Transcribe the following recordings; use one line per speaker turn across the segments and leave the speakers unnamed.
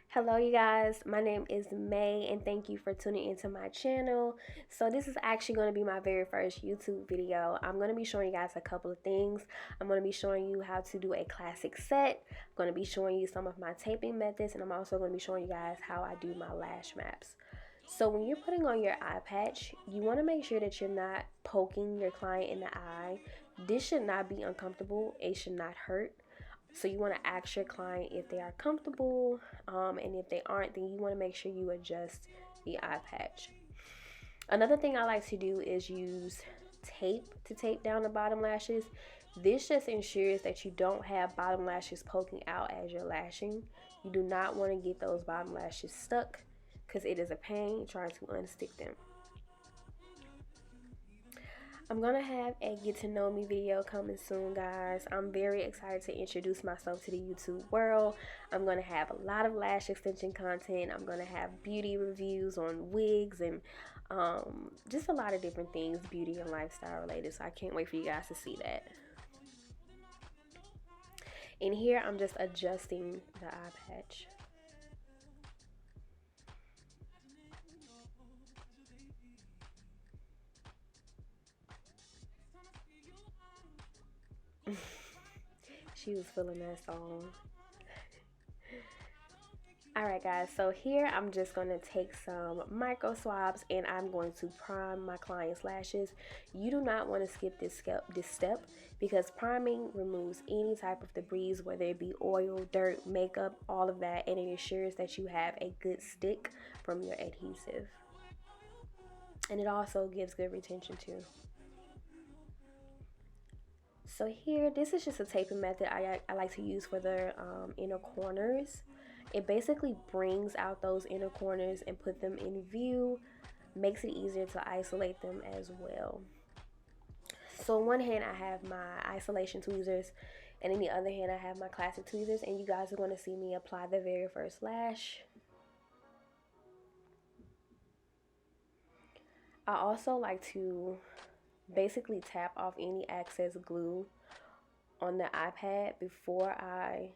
Hello, you guys. My name is May, and thank you for tuning into my channel. So, this is actually going to be my very first YouTube video. I'm going to be showing you guys a couple of things. I'm going to be showing you how to do a classic set. I'm going to be showing you some of my taping methods, and I'm also going to be showing you guys how I do my lash maps. So, when you're putting on your eye patch, you want to make sure that you're not poking your client in the eye. This should not be uncomfortable. It should not hurt. So you want to ask your client if they are comfortable, and if they aren't, then you want to make sure you adjust the eye patch. Another thing I like to do is use tape to tape down the bottom lashes. This just ensures that you don't have bottom lashes poking out as you're lashing. You do not want to get those bottom lashes stuck because it is a pain trying to unstick them. I'm going to have a get to know me video coming soon, guys. I'm very excited to introduce myself to the YouTube world. I'm going to have a lot of lash extension content. I'm going to have beauty reviews on wigs and just a lot of different things, beauty and lifestyle related. So I can't wait for you guys to see that. In here, I'm just adjusting the eye patch. She was feeling that song. Alright guys, so here I'm just going to take some micro swabs and I'm going to prime my client's lashes. You do not want to skip this step because priming removes any type of debris, whether it be oil, dirt, makeup, all of that, and it ensures that you have a good stick from your adhesive. And it also gives good retention too. So here, this is just a taping method I like to use for the inner corners. It basically brings out those inner corners and put them in view, makes it easier to isolate them as well. So in one hand I have my isolation tweezers, and in the other hand I have my classic tweezers, and you guys are going to see me apply the very first lash. I also like to basically tap off any excess glue on the iPad before I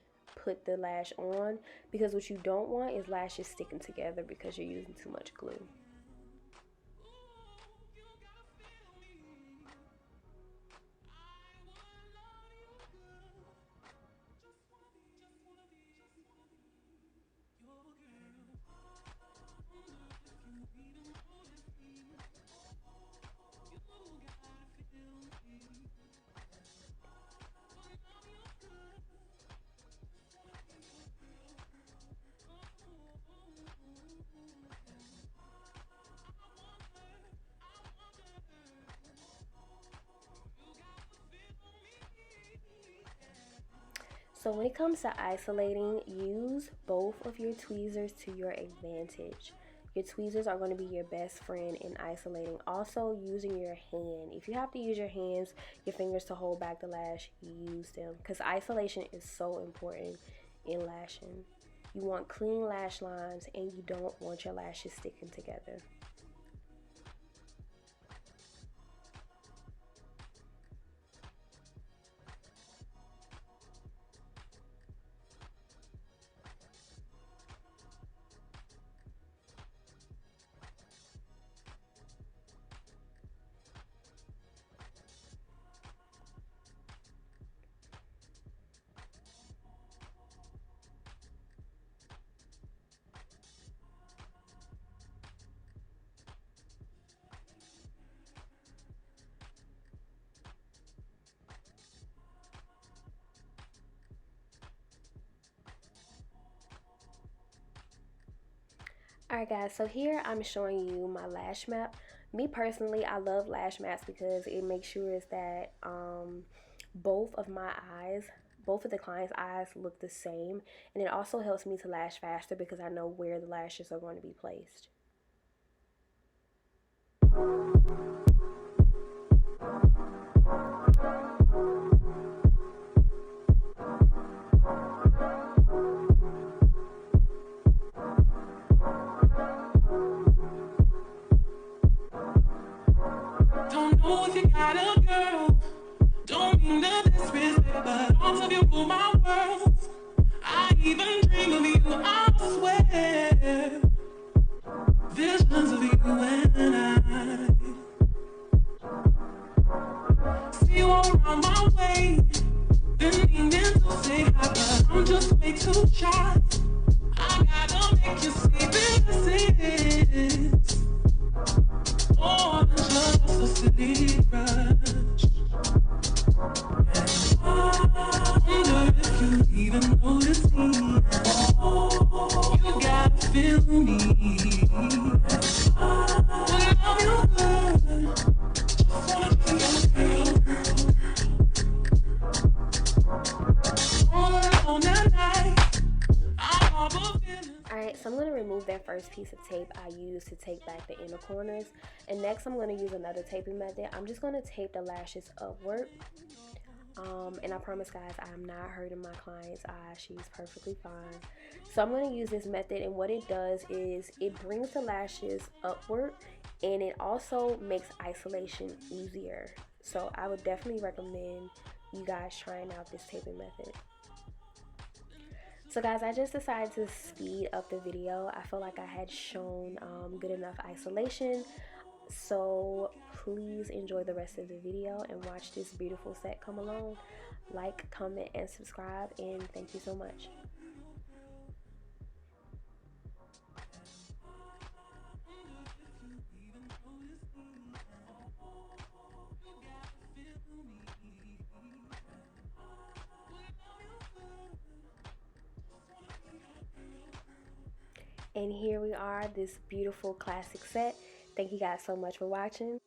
put the lash on, because what you don't want is lashes sticking together because you're using too much glue. So when it comes to isolating, use both of your tweezers to your advantage. Your tweezers are going to be your best friend in isolating. Also, using your hand. If you have to use your hands, your fingers to hold back the lash, use them. Because isolation is so important in lashing. You want clean lash lines and you don't want your lashes sticking together. Alright guys, so here I'm showing you my lash map. Me personally, I love lash maps because it makes sure that both of my eyes, both of the client's eyes look the same, and it also helps me to lash faster because I know where the lashes are going to be placed.
know if you got a girl, don't mean to disrespect, but thoughts of you rule my world. I even dream of you, I swear. Visions of you and I see you all around my way. Been meaning to say hi, but I'm just way too shy. I gotta make you see this is more than just a silly crush. And I wonder if you even notice me. You gotta feel me. I love you good. Just wanna be your girl. All alone at night. I harbor feelings.
Alright, so I'm going to remove that first piece of tape I used to take back the inner corners. And next I'm going to use another taping method. I'm just going to tape the lashes upward. And I promise guys, I'm not hurting my client's eye. She's perfectly fine. So I'm going to use this method, and what it does is it brings the lashes upward, and it also makes isolation easier. So I would definitely recommend you guys trying out this taping method. So guys, I just decided to speed up the video. I feel like I had shown good enough isolation. So please enjoy the rest of the video and watch this beautiful set come along. Like, comment, and subscribe, and thank you so much. And here we are, this beautiful classic set. Thank you guys so much for watching.